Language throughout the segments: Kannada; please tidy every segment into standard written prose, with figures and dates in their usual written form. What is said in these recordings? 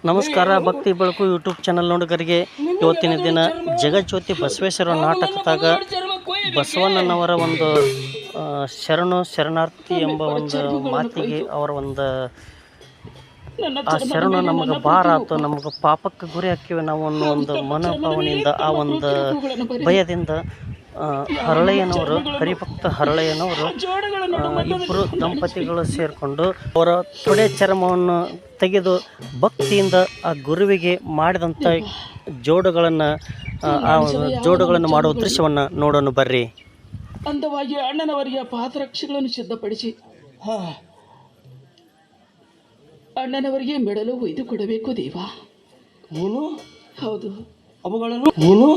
ನಮಸ್ಕಾರ. ಭಕ್ತಿ ಬೆಳಕು ಯೂಟ್ಯೂಬ್ ಚಾನಲ್ ನೋಡುಗರಿಗೆ ಇವತ್ತಿನ ದಿನ ಜಗಜ್ಯೋತಿ ಬಸವೇಶ್ವರ ನಾಟಕದಾಗ ಬಸವಣ್ಣನವರ ಒಂದು ಶರಣು ಶರಣಾರ್ಥಿ ಎಂಬ ಒಂದು ಮಾತಿಗೆ ಅವರ ಒಂದು ಆ ಶರಣು ನಮಗೆ ಭಾರ ಆಯ್ತು, ನಮಗೆ ಪಾಪಕ್ಕೆ ಗುರಿ ಹಾಕಿವೆ ನಾವು ಅನ್ನೋ ಒಂದು ಮನೋಭಾವನೆಯಿಂದ ಆ ಒಂದು ಭಯದಿಂದ ಹರಳಯ್ಯನವರು, ಹರಿಭಕ್ತ ಹರಳಯ್ಯನವರು ಇಬ್ಬರು ದಂಪತಿಗಳು ಸೇರಿಕೊಂಡು ಅವರ ತೊಡೆ ಚರ್ಮವನ್ನು ತೆಗೆದು ಭಕ್ತಿಯಿಂದ ಆ ಗುರುವಿಗೆ ಮಾಡಿದಂಥ ಜೋಡುಗಳನ್ನು ಮಾಡುವ ದೃಶ್ಯವನ್ನು ನೋಡೋಣ ಬರ್ರಿ. ಅಂದವಾಗಿ ಅಣ್ಣನವರಿಗೆ ಪಾದರಕ್ಷೆಗಳನ್ನು ಸಿದ್ಧಪಡಿಸಿ ಅಣ್ಣನವರಿಗೆ ಮೆಡಲು ಒಯ್ದು ಕೊಡಬೇಕು ದೇವ. ಏನು? ಹೌದು. ಅವುಗಳನ್ನು ಏನು?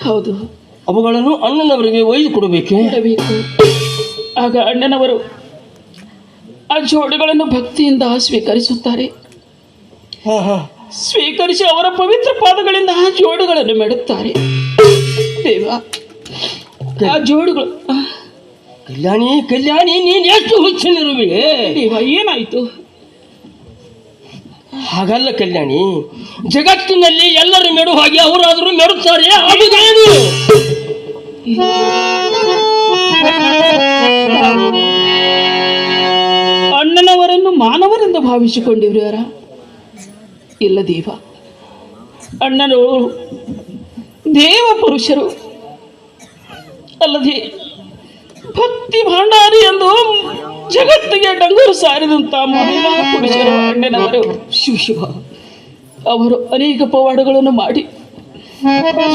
ಹೌದು, ಅವುಗಳನ್ನು ಅಣ್ಣನವರಿಗೆ ಒಯ್ದು ಕೊಡಬೇಕು. ಆಗ ಅಣ್ಣನವರು ಆ ಜೋಡುಗಳನ್ನು ಭಕ್ತಿಯಿಂದ ಸ್ವೀಕರಿಸುತ್ತಾರೆ. ಸ್ವೀಕರಿಸಿ ಅವರ ಪವಿತ್ರ ಪಾದಗಳಿಂದ ಆ ಜೋಡುಗಳನ್ನು ಮೆಡುತ್ತಾರೆ ದೇವ. ಆ ಜೋಡುಗಳು ಕಲ್ಯಾಣಿ ಕಲ್ಯಾಣಿ ನೀನು ಎಷ್ಟು ಹುಚ್ಚನಿರುವೆ ದೇವ. ಏನಾಯ್ತು? ಹಾಗಲ್ಲ ಕಲ್ಯಾಣಿ, ಜಗತ್ತಿನಲ್ಲಿ ಎಲ್ಲರೂ ಮೆಡು ಹಾಗೆ ಅವರಾದರೂ ಮೆಡುತ್ತಾರೆ. ಅದುಗೇನು? ಅಣ್ಣನವರನ್ನು ಮಾನವರೆಂದು ಭಾವಿಸಿಕೊಂಡಿವ್ರು ಯಾರ? ಇಲ್ಲ ದೇವ, ಅಣ್ಣನು ದೇವ ಪುರುಷರು ಅಲ್ಲದೆ ಭಕ್ತಿ ಭಂಡಾರಿ ಎಂದು ಜಗತ್ತಿಗೆ ಡಂಗೂರು ಸಾರಿದಂತ ಮಹಿಳಾ ಪುರುಷರು ಅಣ್ಣನವರು. ಶಿವ ಅವರು ಅನೇಕ ಪವಾಡಗಳನ್ನು ಮಾಡಿ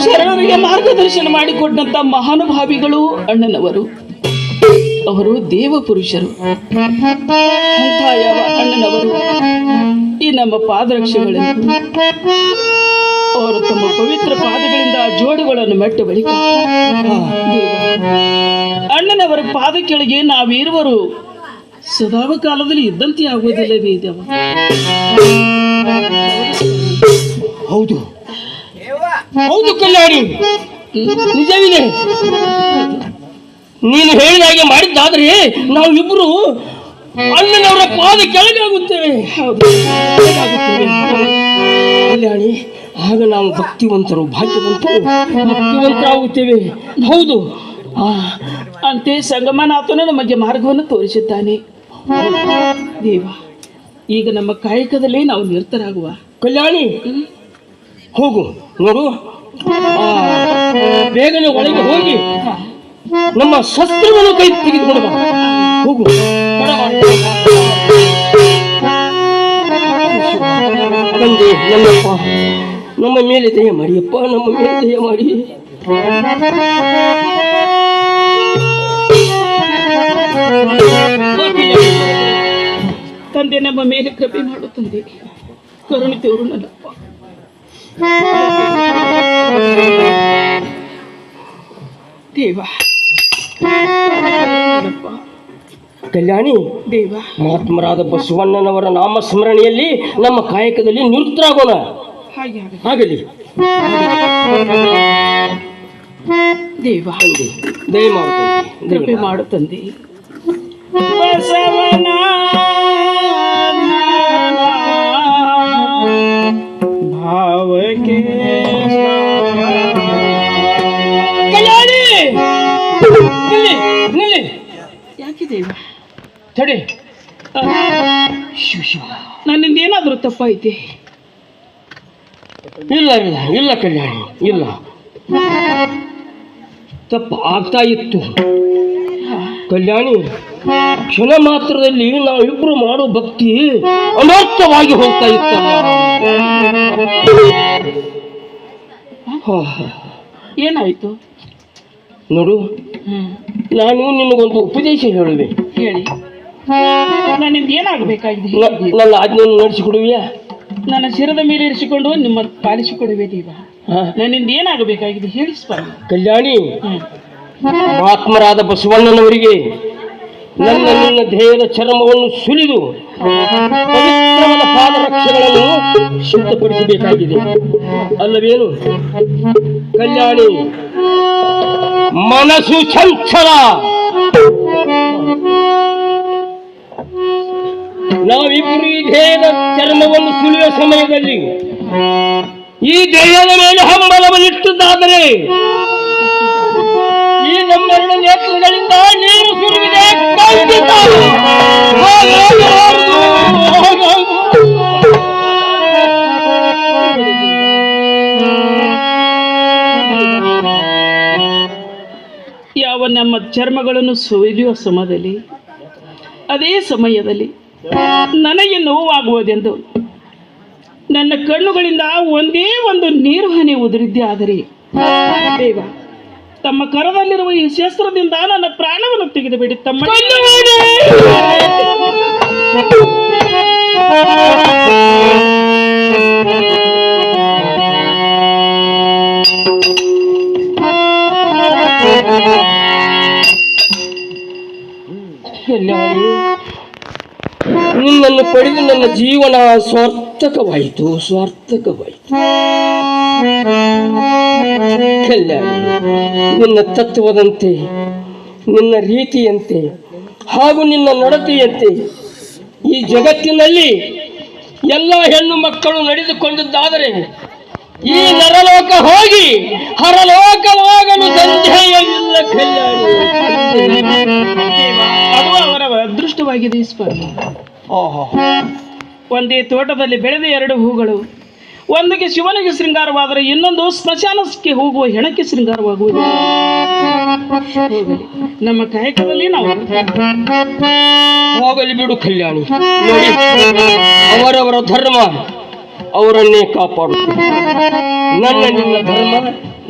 ಶರಣರಿಗೆ ಮಾರ್ಗದರ್ಶನ ಮಾಡಿಕೊಟ್ಟಂತ ಮಹಾನುಭಾವಿಗಳು ಅಣ್ಣನವರು. ಅವರು ದೇವ ಪುರುಷರು. ಅಂತ ಯಾವ ಅಣ್ಣನವರು ಈ ನಮ್ಮ ಪಾದರಕ್ಷೆಗಳನ್ನು ಅವರು ತಮ್ಮ ಪವಿತ್ರ ಪಾದಗಳಿಂದ ಜೋಡುಗಳನ್ನು ಮೆಟ್ಟ ಬಳಿಕ ಅಣ್ಣನವರ ಪಾದ ಕೆಳಗೆ ನಾವಿರುವರು ಸದಾವ ಕಾಲದಲ್ಲಿ ಇದ್ದಂತೆ ಆಗುವುದಿಲ್ಲವೇ ದೇವ? ಹೌದು ಹೌದು ಕಲ್ಯಾಣಿ, ನಿಜವಿದೆ. ನೀನು ಹೇಳಿದಾಗೆ ಮಾಡಿದ್ದಾದ್ರೆ ನಾವಿಬ್ಬರು ಅಣ್ಣನವರ ಪಾದ ಕೆಳಗೆ ಆಗುತ್ತೇವೆ. ಕಲ್ಯಾಣಿ, ಆಗ ನಾವು ಭಕ್ತಿವಂತರು, ಭಾಗ್ಯವಂತರಾಗುತ್ತೇವೆ. ಹೌದು, ಅಂತೆ ಸಂಗಮನಾಥನು ನಮಗೆ ಮಾರ್ಗವನ್ನು ತೋರಿಸಿದ್ದಾನೆ ದೇವ. ಈಗ ನಮ್ಮ ಕಾಯಕದಲ್ಲಿ ನಾವು ನಿರತರಾಗುವ. ಕಲ್ಯಾಣಿ, ಹೋಗು ನೋಡು, ಬೇಗನೆ ಒಳಗೆ ಹೋಗಿ ನಮ್ಮ ಶಸ್ತ್ರವನ್ನು ಕೈ ತೆಗೆದುಕೊಂಡು ಹೋಗು. ತಂದೆ, ನಮ್ಮಪ್ಪ ನಮ್ಮ ಮೇಲೆ ದಯ ಮಾಡಿಯಪ್ಪ, ನಮ್ಮ ಮೇಲೆ ದಯ ಮಾಡಿ. ತಂದೆ, ನಮ್ಮ ಮೇಲೆ ಕೃಪೆ ಮಾಡು ತಂದೆ, ಕರುಣೆ ತೋರು ನನ್ನಪ್ಪ. ದೇವ ಕಲ್ಯಾಣಿ, ದೇವ ಮಹಾತ್ಮರಾದ ಬಸವಣ್ಣನವರ ನಾಮ ಸ್ಮರಣೆಯಲ್ಲಿ ನಮ್ಮ ಕಾಯಕದಲ್ಲಿ ನಿರತರಾಗೋಣ. ಆಗಲಿ ದೇವ. ದಯ ಮಾಡುತ್ತಂತೆ, ಕೃಪೆ ಮಾಡು ತಂದೆ. ಬಸವನ ಭಾವಕ್ಕೆ ಕಲ್ಯಾಣಿ, ನಿಲ್ಲಿ. ಯಾಕೆ ದೇವ? ತಡೆ. ನನ್ನಿಂದ ಏನಾದರೂ ತಪ್ಪಾಯ್ತೆ? ಇಲ್ಲ ಇಲ್ಲ ಇಲ್ಲ ಕಲ್ಯಾಣಿ, ಇಲ್ಲ, ತಪ್ಪು ಆಗ್ತಾ ಇತ್ತು. ಕಲ್ಯಾಣಿ, ಕ್ಷಣ ಮಾತ್ರದಲ್ಲಿ ನಾವಿಬ್ರು ಮಾಡೋ ಭಕ್ತಿ ಅನರ್ಥವಾಗಿ ಹೋಗ್ತಾ ಇತ್ತಲ್ಲ. ಏನಾಯ್ತು ನೋಡು, ನಾನು ನಿನಗೊಂದು ಉಪದೇಶ ಹೇಳುವೆ. ಹೇಳಿ. ನನ್ನಿಂದ ಏನಾಗಬೇಕಾಗಿದೆ? ನನ್ನ ಆಜ್ಞೆಯನ್ನು ನಡೆಸಿಕೊಡುವಿಯಾ? ನನ್ನ ಶಿರದ ಮೇಲೆ ಇರಿಸಿಕೊಂಡು ನಿಮ್ಮ ಪಾಲಿಸಿಕೊಡುವೆ ದೇವ. ನನ್ನಿಂದ ಏನಾಗಬೇಕಾಗಿದೆ ಹೇಳಿ ಸ್ವಾಮಿ. ಕಲ್ಯಾಣಿ, ಮಹಾತ್ಮರಾದ ಬಸವಣ್ಣನವರಿಗೆ ನಿನ್ನ ದೇಹದ ಚರ್ಮವನ್ನು ಸುಲಿದು ಪವಿತ್ರವಾದ ಪಾದರಕ್ಷೆಗಳನ್ನು ಸಿದ್ಧಪಡಿಸಬೇಕಾಗಿದೆ ಅಲ್ಲವೇನು? ಕಲ್ಯಾಣಿ, ಮನಸ್ಸು ಚಂಚಲ, ನಾವಿಬ್ಬರು ಈ ದೇಹದ ಚರ್ಮವನ್ನು ಸುಳಿಯುವ ಸಮಯದಲ್ಲಿ ಈ ದೇಹದ ಮೇಲೆ ಹಂಬಲವನ್ನಿಟ್ಟುದಾದರೆ ಈ ನಮ್ಮೆರಡು ನೇತ್ರಗಳಿಂದ ನೀರು ಸುರಿದಿದೆ ಖಂಡಿತ. ಯಾವ ನಮ್ಮ ಚರ್ಮಗಳನ್ನು ಸುಲಿಯುವ ಸಮಯದಲ್ಲಿ ಅದೇ ಸಮಯದಲ್ಲಿ ನನಗೆ ನೋವಾಗುವುದೆಂದು ನನ್ನ ಕಣ್ಣುಗಳಿಂದ ಒಂದೇ ಒಂದು ನೀರು ಹನಿ ಉದುರಿದ್ದೆ. ಆದರೆ ದೇವ ತಮ್ಮ ಕರದಲ್ಲಿರುವ ಈ ಶಸ್ತ್ರದಿಂದ ನನ್ನ ಪ್ರಾಣವನ್ನು ತೆಗೆದುಬಿಡಿ ತಮ್ಮ. ನಿನ್ನನ್ನು ಪಡೆದು ನನ್ನ ಜೀವನ ಸ್ವಾರ್ಥಕವಾಯಿತು. ಕಲ್ಯಾಣಿ, ನಿನ್ನ ತತ್ವದಂತೆ, ನಿನ್ನ ರೀತಿಯಂತೆ ಹಾಗೂ ನಿನ್ನ ನಡತೆಯಂತೆ ಈ ಜಗತ್ತಿನಲ್ಲಿ ಎಲ್ಲ ಹೆಣ್ಣು ಮಕ್ಕಳು ನಡೆದುಕೊಂಡಿದ್ದಾದರೆ ಈ ನರಲೋಕ ಹೋಗಿ ಹರಲೋಕವಾಗಲು ಸಂದೇಹವಿಲ್ಲ. ಕಲ್ಯಾಣಿ, ಅದು ಅವರ ಅದೃಷ್ಟವಾಗಿದೆ ಸ್ವಾಮಿ. ಒಂದೇ ತೋಟದಲ್ಲಿ ಬೆಳೆದ ಎರಡು ಹೂಗಳು, ಒಂದಿಗೆ ಶಿವನಿಗೆ ಶೃಂಗಾರವಾದರೆ ಇನ್ನೊಂದು ಸ್ಮಶಾನಕ್ಕೆ ಹೋಗುವ ಹೆಣಕ್ಕೆ ಶೃಂಗಾರವಾಗುವುದು. ನಮ್ಮ ಕಾಯಕದಲ್ಲಿ ನಾವು ಹೋಗಲಿ ಬಿಡು ಕಲ್ಯಾಣಿ. ನೋಡಿ, ಅವರವರ ಧರ್ಮ ಅವರನ್ನೇ ಕಾಪಾಡುತ್ತೆ. ನಿನ್ನ ಧರ್ಮ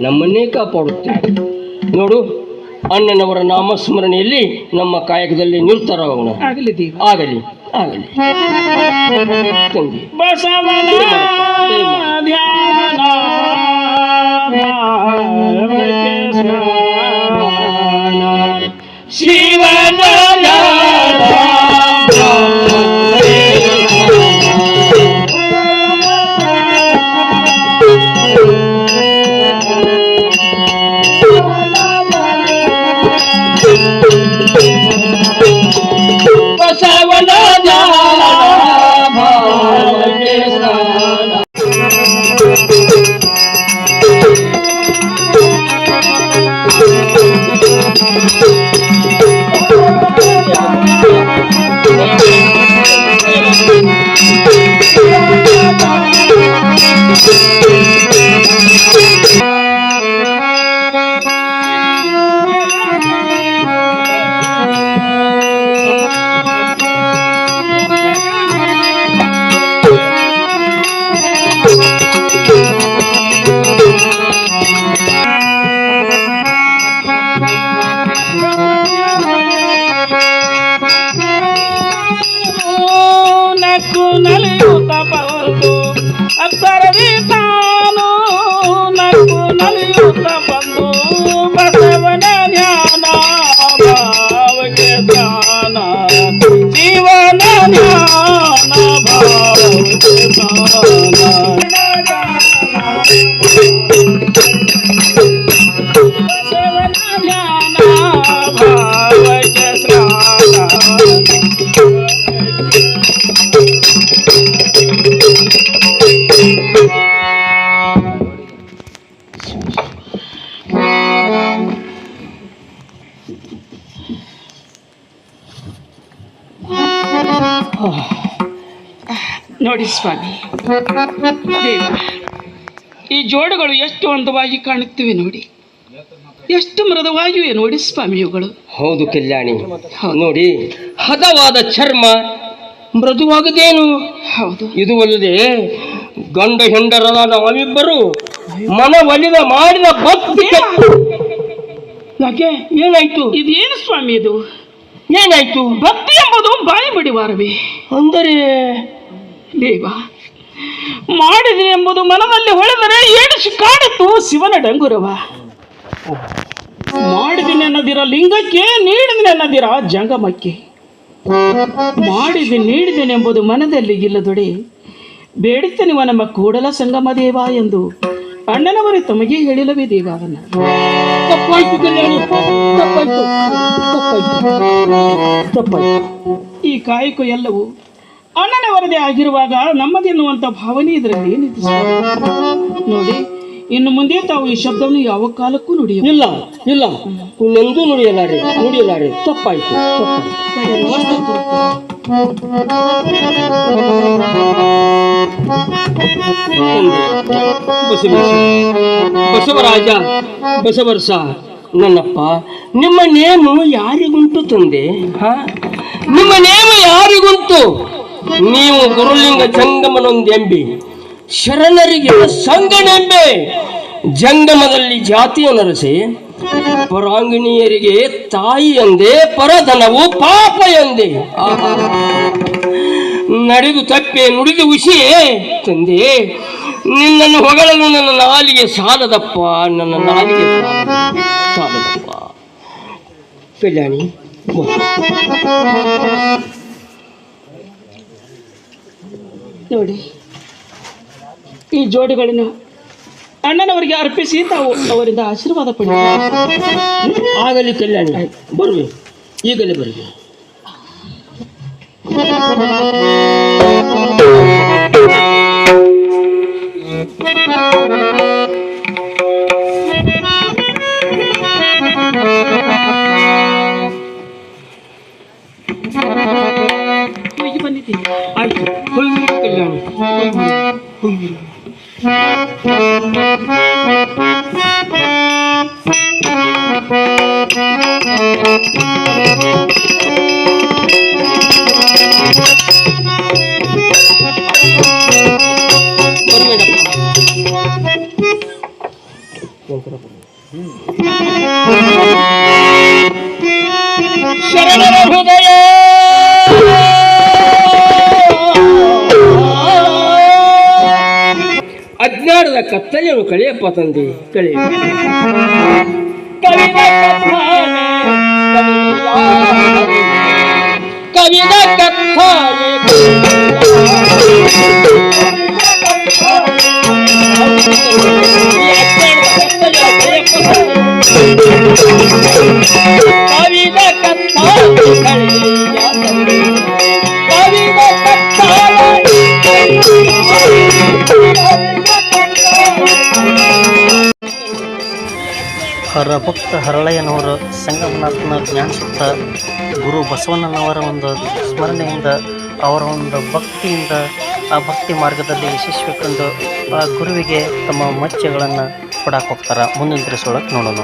ನಮ್ಮನ್ನೇ ಕಾಪಾಡುತ್ತೆ. ನೋಡು, ಅಣ್ಣನವರ ನಾಮಸ್ಮರಣೆಯಲ್ಲಿ ನಮ್ಮ ಕಾಯಕದಲ್ಲಿ ನಿರತರಾಗೋಣ. ಆಗಲಿ ದೇವ, ಆಗಲಿ ಆಗಲಿ. ತಂಗಿ ಬಸವನ ಧ್ಯಾನ ಶಿವನ ನೋಡಿ ಸ್ವಾಮಿ ದೇವ, ಈ ಜೋಡುಗಳು ಎಷ್ಟು ಅಂದವಾಗಿ ಕಾಣುತ್ತಿವೆ ನೋಡಿ, ಎಷ್ಟು ಮೃದುವಾಗಿವೆ ನೋಡಿ ಸ್ವಾಮಿ ಇವುಗಳು. ಹೌದು ಕಲ್ಯಾಣಿ, ನೋಡಿ, ಹದವಾದ ಚರ್ಮ ಮೃದುವಾಗದೇನು? ಹೌದು. ಇದು ಅಲ್ಲದೆ ಗಂಡ ಹೆಂಡರದ ನಾವಿಬ್ಬರು ಮನವಲಿದ ಮಾಡಿದ ಭಕ್ತಿ. ಯಾಕೆ, ಏನಾಯ್ತು? ಇದೇನು ಸ್ವಾಮಿ ಇದು? ಏನಾಯ್ತು? ಭಕ್ತಿ ಎಂಬುದು ಬಾಯಿ ಬಡಿವಾರವೇ? ಅಂದರೆ ದೇವ, ಮಾಡಿದೆ ಎಂಬುದು ಮನದಲ್ಲಿ ಹೊಳೆದರೆ ಏಡಿಸಿ ಕಾಡಿತು ಶಿವನ ಡಂಗುರವ. ಮಾಡಿದೆನೆನ್ನದಿರ ಲಿಂಗಕ್ಕೆ, ನೀಡಿದೆನೆನ್ನದಿರ ಜಂಗಮಕ್ಕೆ. ಮಾಡಿದೆ ನೀಡಿದೆನೆಂಬುದು ಮನದಲ್ಲಿ ಇಲ್ಲದೊಡೆ, ಬೇಡಿತನಿವ ನಮ್ಮ ಕೂಡಲ ಸಂಗಮ ದೇವ ಎಂದು ಅಣ್ಣನವರೇ ತಮಗೆ ಹೇಳಿಲ್ಲವೇ ದೇವ? ಅವನ್ನ ತಪ್ಪಾಯ್ತು ಕಲ್ಯಾಣಿ, ತಪ್ಪಾಯ್ತು. ಈ ಕಾಯಕ ಎಲ್ಲವೂ ಅಣ್ಣನ ವರದಿ ಆಗಿರುವಾಗ ನಮ್ಮದೆನ್ನುವಂಥ ಭಾವನೆ ಇದರಲ್ಲಿ ಏನಿದೆ ಸ್ವಾಮಿ? ನೋಡಿ, ಇನ್ನು ಮುಂದೆ ತಾವು ಈ ಶಬ್ದವನ್ನು ಯಾವ ಕಾಲಕ್ಕೂ ನುಡಿಯ ಇಲ್ಲ ಇಲ್ಲ, ಇನ್ನೆಂದೂ ನುಡಿಯಲಾರೆ. ತಪ್ಪಾಯ್ತು. ಬಸವರಾಜ, ಬಸವರ್ಷ, ನನ್ನಪ್ಪ, ನಿಮ್ಮ ನೇಮು ಯಾರಿಗುಂಟು ತಂದೆ? ನಿಮ್ಮ ನೇಮ ಯಾರಿಗುಂಟು? ನೀವು ಗುರುಲಿಂಗ ಜಂಗಮನೊಂದೆಂಬಿ, ಶರಣರಿಗೆ ಸಂಗನೆಂಬೆ. ಜಂಗಮದಲ್ಲಿ ಜಾತಿಯ ನರಸೆ, ಪರಾಂಗಿಣಿಯರಿಗೆ ತಾಯಿ ಎಂದೇ, ಪರಧನವು ಪಾಪ ಎಂದೇ. ನಡೆದು ತಪ್ಪೆ ನುಡಿದು ವಿಷಯೇ ತಂದೆ. ನಿನ್ನನ್ನು ಹೊಗಳಲು ನನ್ನ ನಾಲಿಗೆ ಸಾಲದಪ್ಪ, ನನ್ನ ನಾಲಿಗೆ ಸಾಲದಪ್ಪ. ಕಲ್ಯಾಣಿ, ನೋಡಿ, ಈ ಜೋಡಿಗಳನ್ನು ಅಣ್ಣನವರಿಗೆ ಅರ್ಪಿಸಿ ತಾವು ಅವರಿಂದ ಆಶೀರ್ವಾದ ಪಡೆದ. ಆಗಲಿ ಕಲ್ಯಾಣಿ, ಬರುವೆ, ಈಗಲೇ ಬರುವೆ. ಹೋಗಿ ಬಂದಿದ್ದೀನಿ. ಆಯ್ತು, ಹೋಗಿ ಕಲ್ಯಾಣಿ, ಹೋಗಿ. ಶರಣರ ಹೃದಯ ಅಜ್ಞಾನದ ಕತ್ತಲೆಯನ್ನು ಕಳೆಯಪ್ಪ ತಂದೆ, ಕಳೆಯ. ಕವಿದ ಕಥಾನೆ ಕವಿದ ಕಥಾನೆ ಕವಿದ ಹರಭಕ್ತ ಹರಳಯ್ಯನವರು ಸಂಗಮನಾಥನ ಜ್ಞಾನಿಸುತ್ತ ಗುರು ಬಸವಣ್ಣನವರ ಒಂದು ಸ್ಮರಣೆಯಿಂದ, ಅವರ ಒಂದು ಭಕ್ತಿಯಿಂದ, ಆ ಭಕ್ತಿ ಮಾರ್ಗದಲ್ಲಿ ಯಶಸ್ವಿ ಕಂಡು ಆ ಗುರುವಿಗೆ ತಮ್ಮ ಮಚ್ಚೆಗಳನ್ನು ಕೊಡಕ್ಕೆ ಹೋಗ್ತಾರೆ. ಮುಂದಿನ ದಿವಸ ಒಳಗೆ ನೋಡೋಣ.